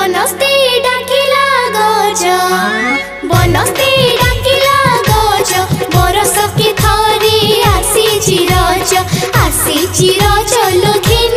बनस्ते डाकिला गज बनस्ते डाकिला गज बरस के थरे आसी रज लोधिन